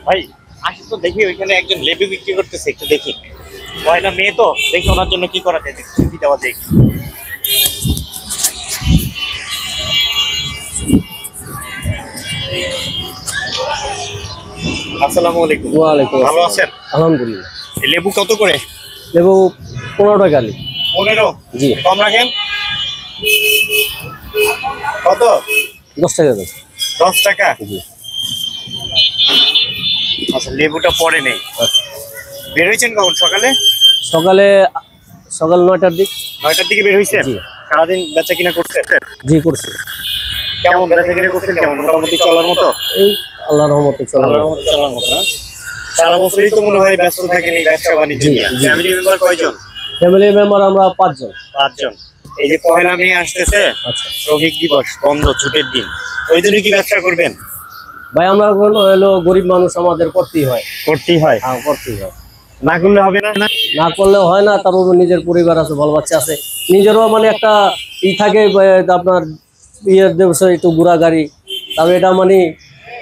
ভাই আসি তো দেখি ওইখানে একজন লেবু বিক্রি করতেছে, একটু দেখি। পয়লা মেয়ে তো, দেখি ওনার জন্য কি করা যায়, ছুটি দেওয়া যায়। আসসালামু আলাইকুম। ওয়ালাইকুম ভালো আসসালাম। আছেন? আলহামদুলিল্লাহ। এই লেবু কত করে? লেবু 15 টাকা আলি। 15? জি। কম রাখেন। কত? 10 টাকা দেন। 10 টাকা? জি। আচ্ছা, লেবুটা পরে নেই। বের হয়েছেন কখন? সকালে? সকালে সকাল 9টার দিক। 9টার দিকে বের হয়েছেন? জি। সারাদিন বেচা কিনা করছেন? জি করছি। কেমন বেচা কিনা করছেন? কেমন, মোটামুটি চলার মতো? এই আল্লাহর রহমতে চলে। আল্লাহর রহমতে চলার মতো না? সারা বছরই তো মনে হয় ব্যস্ত থাকেন এই ব্যবসা বাণিজ্য নিয়ে। ফ্যামিলি মেম্বার কয়জন? ফ্যামিলি মেম্বার আমরা 5 জন। 5 জন। এই যে পয়লা মে আসতেছে, আচ্ছা। শ্রমিক দিবস, বন্ধ, ছুটির দিন, ওই দিনে কি ব্যবসা করবেন? ভাই আমরা হলো গরিব মানুষ, আমাদের করতেই হয়। করতেই হয়? হ্যাঁ করতেই হয়। না করলে হবে না? না করলে হয় না, তারপর নিজের পরিবার আছে, ভালো বাচ্চা আছে, নিজেরও মানে একটা থাকে আপনার বিয়ের দিবসে একটু ঘোরা গাড়ি, তারপরে এটা মানে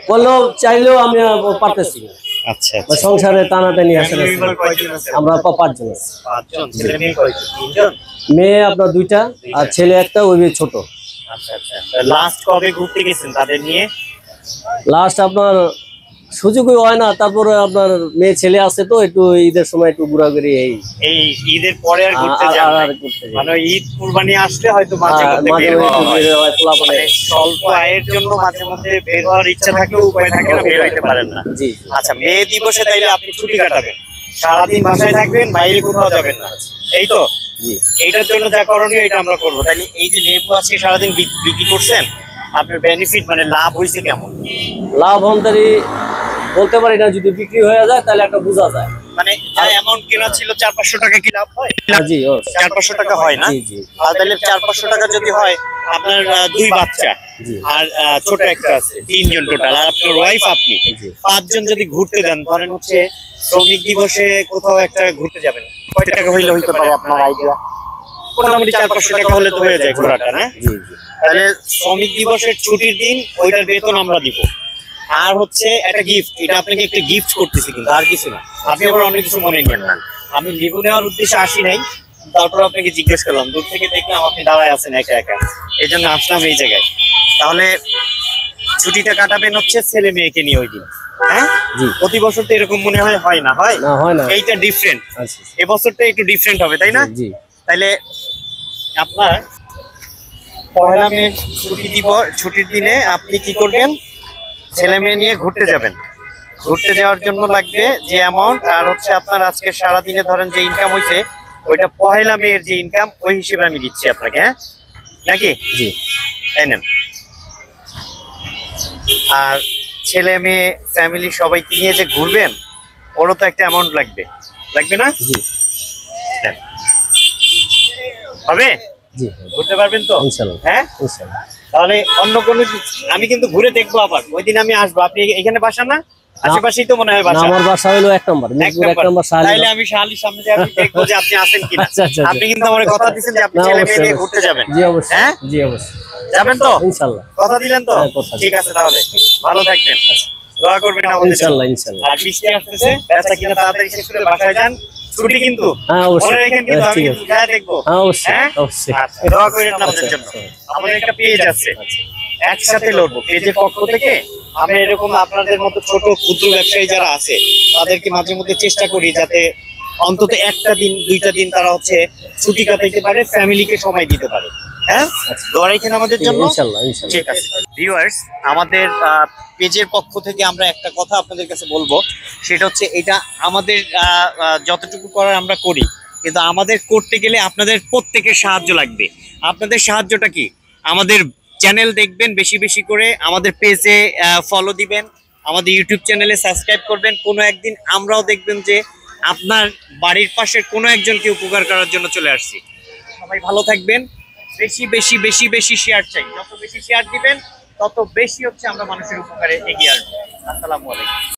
করলেও চাইলেও আমি পারতেছি না। আচ্ছা, সংসারে টানাটানি আছে। আমরা 5 জন আছি। 5 জন। ছেলে মেয়ে কয়জন? 3 জন? মেয়ে আপনার 2টা আর ছেলে একটা, ওই ছোট। আচ্ছা আচ্ছা। লাস্ট কবে ঘুরতে গেছেন তাদের নিয়ে? লাস্ট আপনার সুযোগই হয় না, তারপরে আপনার মেয়ে ছেলে আছে তো একটু ঈদের সময় একটু ঘোরাঘুরি। এই ঈদের পরে আর ঘুরতে যান না? মানে ঈদ কুরবানি আসলে হয়তো মাঝে মধ্যে বের হওয়া হয়। মানে স্বল্প আয়ের জন্য মাঝে মধ্যে বের হওয়ার ইচ্ছা থাকলেও উপায় থাকে না, বের হইতে পারেন না। জি। আচ্ছা, মে দিবসে তাইলে আপনি ছুটি কাটাবেন, সারাদিন বাসায় থাকবেন, বাইরে কোথাও যাবেন না, এই তো? জি। এইটার জন্য যা করণীয় এটা আমরা করবো। তাহলে এই যে লেবু আজকে সারাদিন বিক্রি করছেন, আপনার বেনিফিট মানে লাভ হয়েছে কেমন? লাভ অন্তরি বলতে পারি না, যদি বিক্রি হয়ে যায় তাহলে একটা বোঝা যায়। মানে যা অ্যামাউন্ট কেনা ছিল 400-500 টাকা কি লাভ হয়? জি 400-500 টাকা হয় না? জি জি। আর তাহলে 400-500 টাকা যদি হয়, আপনার 2 বাচ্চা আর ছোট একটা আছে, 3 জন টোটাল, আর আপনার ওয়াইফ, আপনি 5 জন যদি ঘুরতে যান, ধরেন হচ্ছে শ্রমিক দিবসে কোথাও একটা ঘুরতে যাবেন, কয় টাকা হইলে হইতে পারে আপনার আইডিয়া? মোটামুটি 400-500 টাকা হলে তো হয়ে যায় ঘোরাটা, না? তাহলে শ্রমিক দিবসের ছুটির দিন ওইটার বেতন আমরা দিব। আর হচ্ছে একটা গিফট, এটা আপনাকে একটা গিফট করতেছি, কিন্তু আর কিছু না। আপনি আবার অনেক কিছু মনে নেন না, আমি লেবু নেওয়ার উদ্দেশ্যে আসি নাই, তারপর আপনাকে জিজ্ঞেস করলাম। দূর থেকে দেখলাম আপনি দাঁড়ায় আছেন একা একা, এই জন্য আসলাম এই জায়গায়। তাহলে ছুটিটা কাটাবেন হচ্ছে ছেলে মেয়েকে নিয়ে ওই দিন, হ্যাঁ? প্রতি বছর তো এরকম মনে হয়, হয় না? হয় না, এইটা ডিফারেন্ট। এবছরটা একটু ডিফারেন্ট হবে, তাই না? তাইলে আপনার পয়লা মে ছুটির দিনে আপনি কি করবেন? ছেলে মেয়ে নিয়ে ঘুরতে যাবেন। ঘুরতে যাওয়ার জন্য লাগবে যে অ্যামাউন্ট, আর হচ্ছে আপনার আজকে সারাদিনে ধরেন যে ইনকাম হয়েছে, ওইটা পহেলা মেয়ের যে ইনকাম, ওই হিসেবে আমি দিচ্ছি আপনাকে, হ্যাঁ নাকি? জি। তাই নেন। আর ছেলে মেয়ে ফ্যামিলি সবাইকে নিয়ে যে ঘুরবেন, ওরও তো একটা অ্যামাউন্ট লাগবে, লাগবে না? জি। হবে? জি। ঘুরতে পারবেন তো? ইনশাআল্লাহ। হ্যাঁ ইনশাআল্লাহ। তাহলে অন্য কোনো, আমি কিন্তু ঘুরে দেখবো, আবার ওই দিন আমি আসবো। আপনি এখানে বাসা না? আশেপাশেই তো মনে হয় বাসা। আমার বাসা হলো 1 নম্বর, মিরপুর 1 নম্বর। তাইলে আমি শাহালির সামনে দিয়ে আমি দেখবো যে আপনি আছেন কিনা। আপনি কিন্তু আমার কথা দিয়েছেন যে আপনি ছেলে মেয়ে নিয়ে ঘুরতে যাবেন। জি অবশ্যই। হ্যাঁ জি অবশ্যই। যাবেন তো? ইনশাআল্লাহ। কথা দিলেন তো? ঠিক আছে, তাহলে ভালো থাকবেন, দোয়া করবেন আমাদের জন্য। ইনশাআল্লাহ ইনশাআল্লাহ। আর বৃষ্টি আসতেছে, বেচা কিনা তাড়াতাড়ি শেষ করে বাসায় যান। ছুটি কিন্তু? হ্যাঁ অবশ্যই। মনে রাখেন কিন্তু, আমি কিন্তু যা দেখবো। হ্যাঁ অবশ্যই হ্যাঁ অবশ্যই। দোয়া করেন আমাদের জন্য। আমাদের একটা পেজ আছে, একসাথে লড়বো, পেজের পক্ষ থেকে আমরা এরকম আপনাদের মতো ছোট ক্ষুদ্র ব্যবসায়ী যারা আছে, তাদেরকে মাঝে মধ্যে চেষ্টা করি যাতে অন্তত একটা দিন 2টা দিন তারা হচ্ছে ছুটি কাটাইতে পারে, ফ্যামিলিকে সময় দিতে পারে। হ্যাঁ, দোয়া রাখেন আমাদের জন্য। ইনশাআল্লাহ ইনশাআল্লাহ। ঠিক আছে ভিউয়ার্স, আমাদের পেজের পক্ষ থেকে আমরা একটা কথা আপনাদের কাছে বলবো, সেটা হচ্ছে এটা আমাদের যতটুকু করার আমরা করি, কিন্তু আমাদের করতে গেলে আপনাদের প্রত্যেকের সাহায্য লাগবে। আপনাদের সাহায্যটা কি? আমাদের চ্যানেল দেখবেন বেশি বেশি করে, আমাদের পেজে ফলো দিবেন, আমাদের ইউটিউব চ্যানেলে সাবস্ক্রাইব করবেন। কোনো একদিন আমরাও দেখবেন যে আপনার বাড়ির পাশের কোনো একজনকে উপকার করার জন্য চলে আসছি। সবাই ভালো থাকবেন। বেশি বেশি বেশি বেশি শেয়ার চাই, যত বেশি শেয়ার দিবেন তত বেশি হচ্ছে আমরা মানুষের উপকারে এগিয়ে আসবো। আসসালামু আলাইকুম।